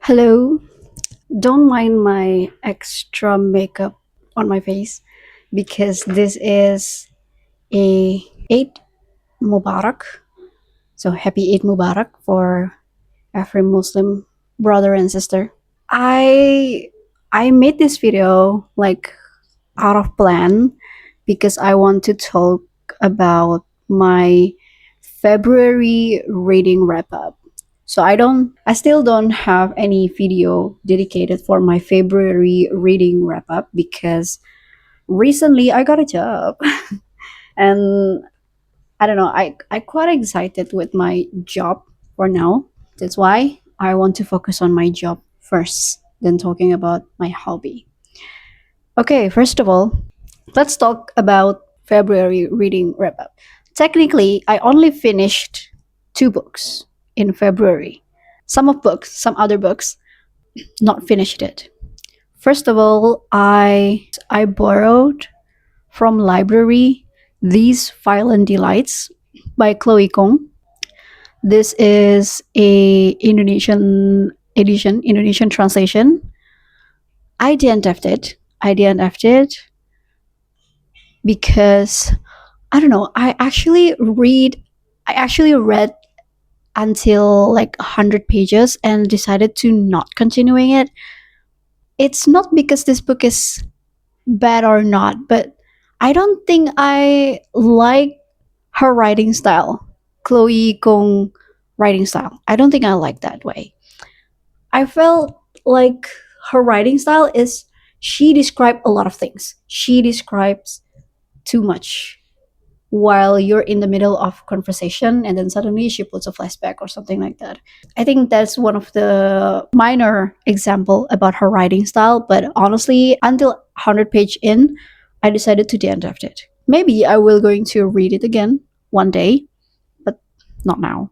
Hello. Don't mind my extra makeup on my face because this is a Eid Mubarak. So happy Eid Mubarak for every Muslim brother and sister. I made this video like out of plan because I want to talk about my February reading wrap up. So I still don't have any video dedicated for my February reading wrap up because recently I got a job and I don't know, I quite excited with my job for now. That's why I want to focus on my job first, then talking about my hobby. Okay, first of all, let's talk about February reading wrap up. Technically, I only finished two books in February. Some other books, not finished it. First of all, I borrowed from library These Violent Delights by Chloe Gong. This is a Indonesian edition, Indonesian translation. I DNF'd it. I DNF'd it because I don't know. I actually read until like 100 pages and decided to not continuing it. It's not because this book is bad or not, but I don't think I like her writing style. Chloe Gong writing style. I don't think I like that way. I felt like her writing style is she described a lot of things. She describes too much while you're in the middle of conversation and then suddenly she puts a flashback or something like that. I think that's one of the minor example about her writing style, but honestly until 100 page in I decided to de-draft it. Maybe I will going to read it again one day, but not now.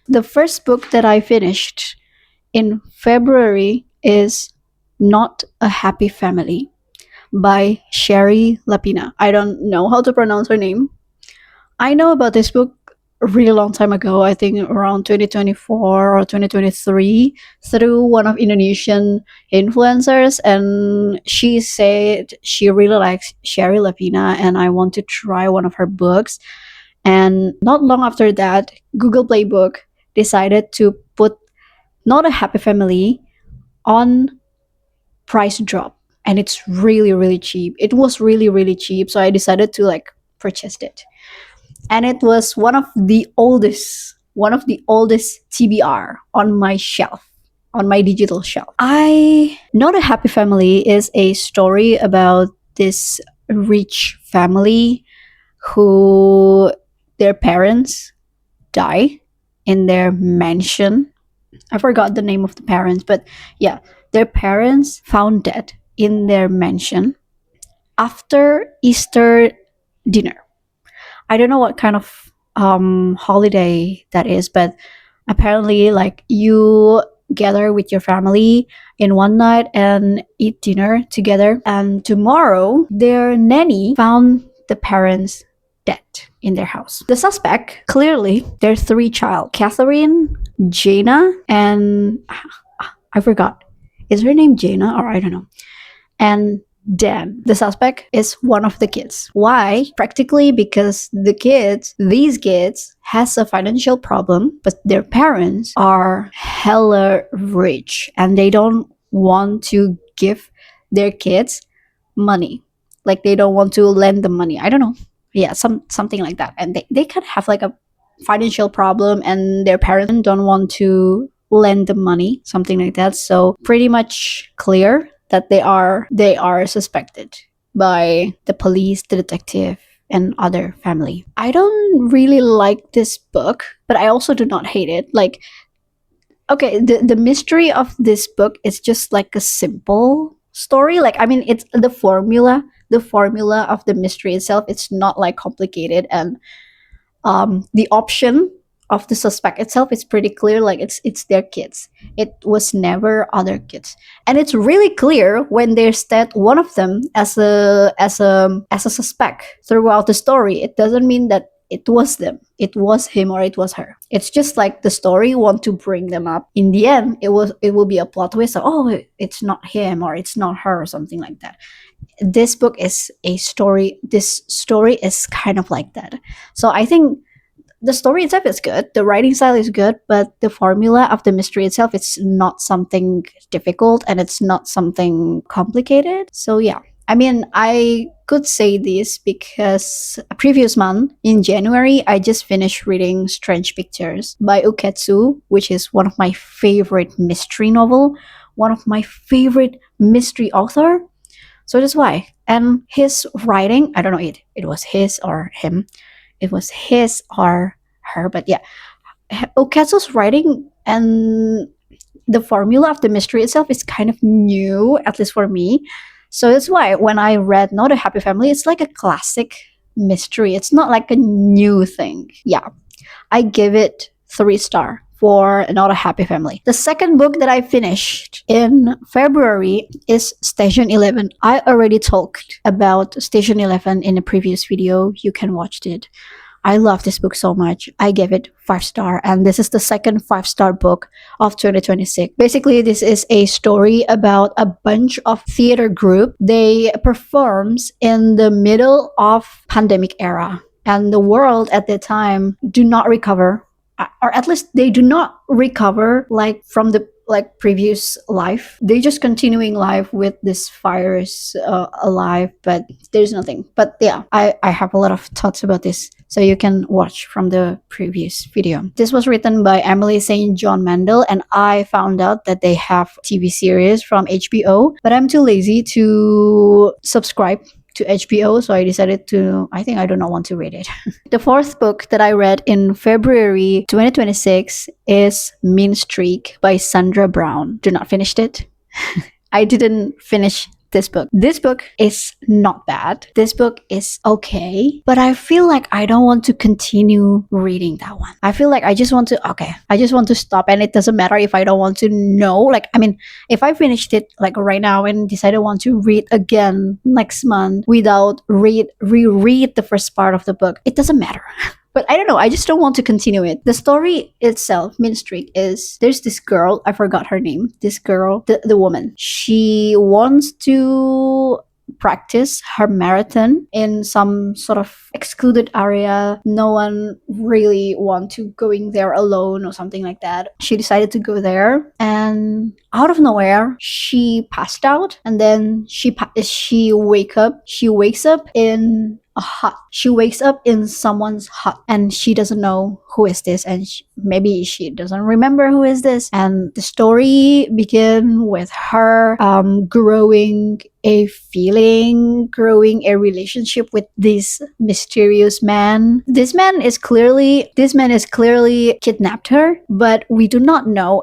The first book that I finished in February is Not a Happy Family by Shari Lapena. I don't know how to pronounce her name. I know about this book a really long time ago, I think around 2024 or 2023, through one of Indonesian influencers, and she said she really likes Sherry Lapina and I want to try one of her books. And not long after that, Google Play Book decided to put Not a Happy Family on price drop, and it's really really cheap. It was really really cheap, so I decided to like purchase it, and it was one of the oldest TBR on my shelf, on my digital shelf. I Not a Happy Family is a story about this rich family who their parents die in their mansion. I forgot the name of the parents, but yeah, their parents found dead in their mansion after Easter dinner. I don't know what kind of holiday that is, but apparently, like you gather with your family in one night and eat dinner together. And tomorrow, their nanny found the parents dead in their house. The suspect, clearly, their three child, Catherine, Jaina, and I forgot. Is her name Jaina or I don't know? And Dan, the suspect, is one of the kids. Why? Practically because these kids, has a financial problem, but their parents are hella rich and they don't want to give their kids money. Like they don't want to lend them money. I don't know. Yeah, something like that. And they can have like a financial problem and their parents don't want to lend them money, something like that. So pretty much clear that they are suspected by the police, the detective, and other family. I don't really like this book, but I also do not hate it. Like, okay, the mystery of this book is just like a simple story. Like, I mean, it's the formula of the mystery itself. It's not like complicated, and the option of the suspect itself is pretty clear, like it's their kids. It was never other kids, and it's really clear when they state one of them as a suspect throughout the story. It doesn't mean that it was them. It was him or it was her. It's just like the story want to bring them up. In the end, it will be a plot twist of, oh, it's not him or it's not her or something like that. This book is a story. This story is kind of like that. So I think the story itself is good, the writing style is good, but the formula of the mystery itself, it's not something difficult and it's not something complicated. So yeah, I mean, I could say this because a previous month in January, I just finished reading Strange Pictures by Uketsu, which is one of my favorite mystery novel, one of my favorite mystery author. So that's why. And his writing, I don't know it was his or him, it was his or her, but yeah, Oketsu's writing and the formula of the mystery itself is kind of new, at least for me. So that's why when I read Not a Happy Family, it's like a classic mystery. It's not like a new thing. Yeah, I give it 3 star for Not a Happy Family. The second book that I finished in February is Station 11. I already talked about Station 11 in a previous video. You can watch it. I love this book so much. I gave it 5 star, and this is the second 5 star book of 2026. Basically, this is a story about a bunch of theater group. They performs in the middle of pandemic era, and the world at that time do not recover, or at least they do not recover like from the like previous life. They just continuing life with this virus alive, but there's nothing. But yeah, I have a lot of thoughts about this, so you can watch from the previous video. This was written by Emily St. John Mandel, and I found out that they have TV series from HBO, but I'm too lazy to subscribe to HBO, so I decided to, I think I do not want to read it. The fourth book that I read in February 2026 is Mean Streak by Sandra Brown. Do not finish it. I didn't finish this book. This book is not bad. This book is okay, but I feel like I don't want to continue reading that one. I feel like I just want to stop, and it doesn't matter if I don't want to know. Like, I mean, if I finished it like right now and decide I want to read again next month without reread the first part of the book, it doesn't matter. But I don't know, I just don't want to continue it. The story itself, Mean Streak, is there's this girl, I forgot her name. This girl, the woman, she wants to practice her marathon in some sort of excluded area. No one really want to going there alone or something like that. She decided to go there, and out of nowhere she passed out, and then she wakes up in a hut. She wakes up in someone's hut, and she doesn't know who is this, and maybe she doesn't remember who is this. And the story begins with her growing a feeling, growing a relationship with this mysterious man. This man is clearly kidnapped her, but we do not know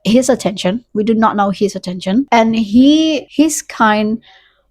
his attention. We do not know his attention, and he's kind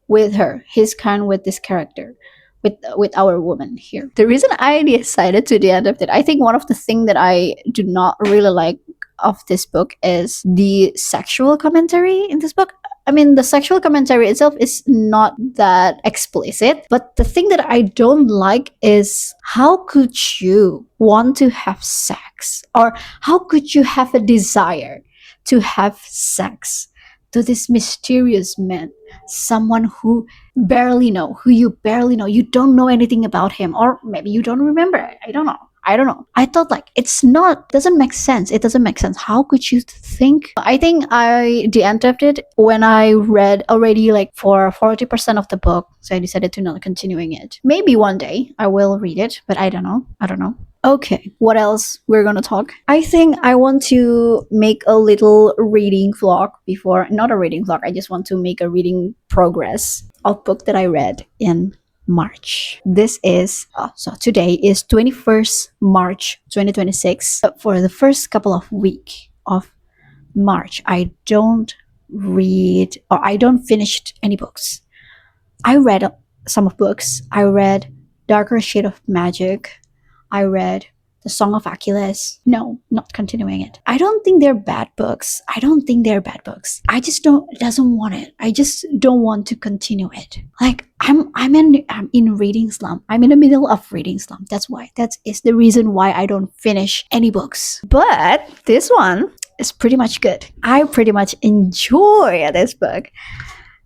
with her. He's kind with this character, with our woman here. The reason I decided to DNF it, I think one of the things that I do not really like of this book is the sexual commentary in this book. I mean, the sexual commentary itself is not that explicit, but the thing that I don't like is how could you want to have sex, or how could you have a desire to have sex to this mysterious man, someone who you barely know. You don't know anything about him, or maybe you don't remember. I don't know. I thought like doesn't make sense. It doesn't make sense. How could you think? I think I de-entered it when I read already like for 40% of the book. So I decided to not continuing it. Maybe one day I will read it, but I don't know. Okay, what else we're gonna talk? I think I want to make a little reading vlog not a reading vlog, I just want to make a reading progress of book that I read in March. This is, so today is 21st March 2026. For the first couple of weeks of March, I don't finish any books. I read some of books. I read Darker Shade of Magic. I read The Song of Achilles. No, not continuing it. I don't think they're bad books. I don't think they're bad books. I just doesn't want it. I just don't want to continue it. Like I'm in reading slump. I'm in the middle of reading slump. That's why. That is the reason why I don't finish any books. But this one is pretty much good. I pretty much enjoy this book.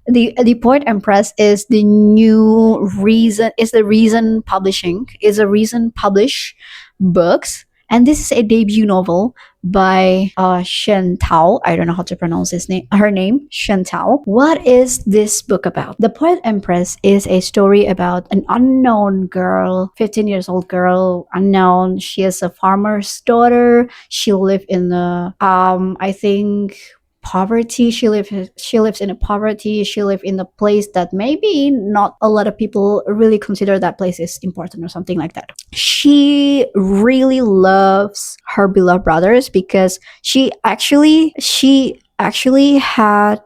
The Poet Empress is the new reason, is the reason publishing, is a reason publish books, and this is a debut novel by Shen. I don't know how to pronounce her name, Shen. What is this book about? The Poet Empress is a story about an unknown girl, 15 years old girl, unknown. She is a farmer's daughter. She lived in the I think poverty. She lives in a poverty. She lives in a place that maybe not a lot of people really consider that place is important or something like that. She really loves her beloved brothers because she actually had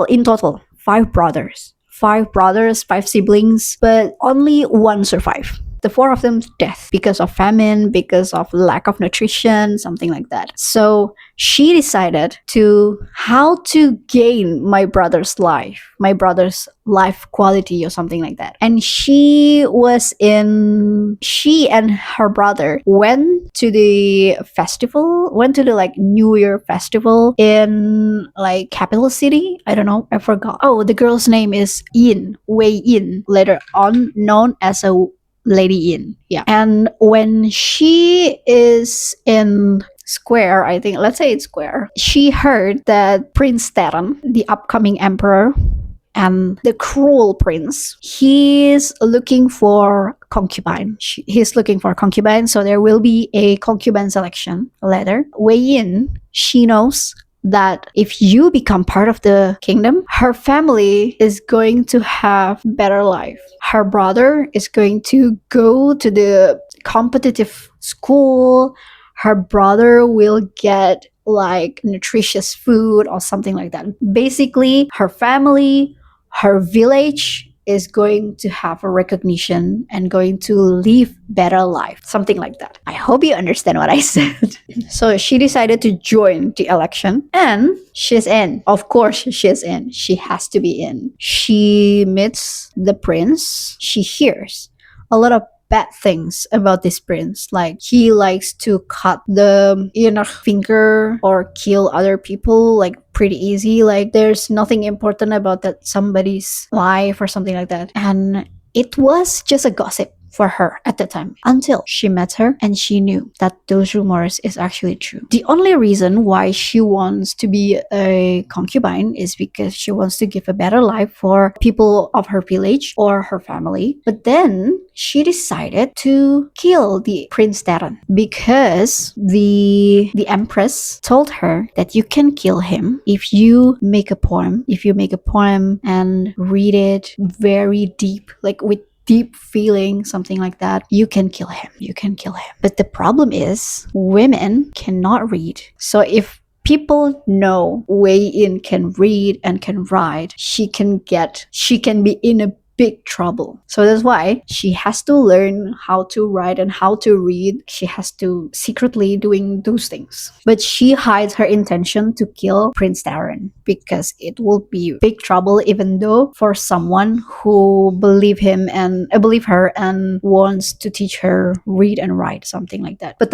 in total five brothers, five siblings, but only one survived. The four of them death because of famine, because of lack of nutrition, something like that. So she decided how to gain my brother's life quality or something like that. And she and her brother went to the like New Year festival in like capital city. I don't know, I forgot. Oh, the girl's name is Wei Yin, later on known as a Lady Yin. Yeah. And when she is in Square, I think, let's say it's Square, she heard that Prince Terran, the upcoming emperor and the cruel prince, he's looking for concubine. He's looking for concubine, so there will be a concubine selection later. Wei Yin, she knows that if you become part of the kingdom, her family is going to have better life. Her brother is going to go to the competitive school. Her brother will get like nutritious food or something like that. Basically, her family, her village is going to have a recognition and going to live better life, something like that. I hope you understand what I said. So she decided to join the election and she's in. Of course she's in. She has to be in. She meets the prince. She hears a lot of bad things about this prince, like he likes to cut the inner finger or kill other people like pretty easy, like there's nothing important about that somebody's life or something like that. And it was just a gossip for her at the time until she met her and she knew that those rumors is actually true. The only reason why she wants to be a concubine is because she wants to give a better life for people of her village or her family. But then she decided to kill the Prince Terran because the Empress told her that you can kill him if you make a poem. If you make a poem and read it very deep, like with deep feeling, something like that, you can kill him. But the problem is women cannot read. So if people know Wei Yin can read and can write, she can be in a big trouble. So that's why she has to learn how to write and how to read. She has to secretly doing those things. But she hides her intention to kill Prince Darren because it will be big trouble, even though for someone who believe her and wants to teach her read and write, something like that. But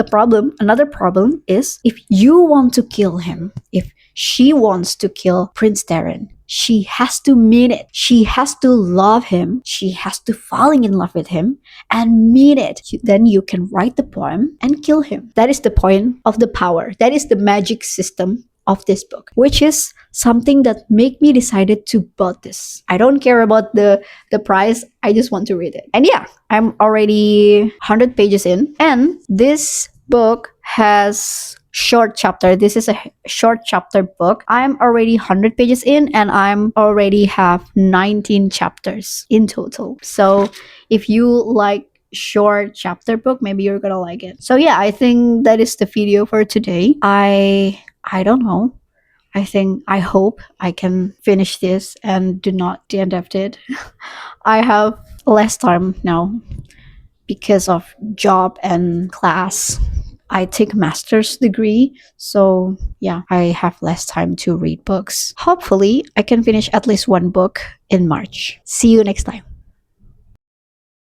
another problem is if you want to kill him, if she wants to kill Prince Darren, she has to mean it. She has to love him. She has to falling in love with him and mean it. Then you can write the poem and kill him. That is the point of the power. That is the magic system of this book, which is something that made me decided to buy this. I don't care about the price. I just want to read it. And yeah, I'm already 100 pages in. And this book has short chapter. This is a short chapter book. I'm already 100 pages in and I'm already have 19 chapters in total. So if you like short chapter book, maybe you're gonna like it. So yeah, I think that is the video for today. I don't know. I hope I can finish this and do not DNF it. I have less time now because of job and class. I take master's degree, so yeah, I have less time to read books. Hopefully, I can finish at least one book in March. See you next time.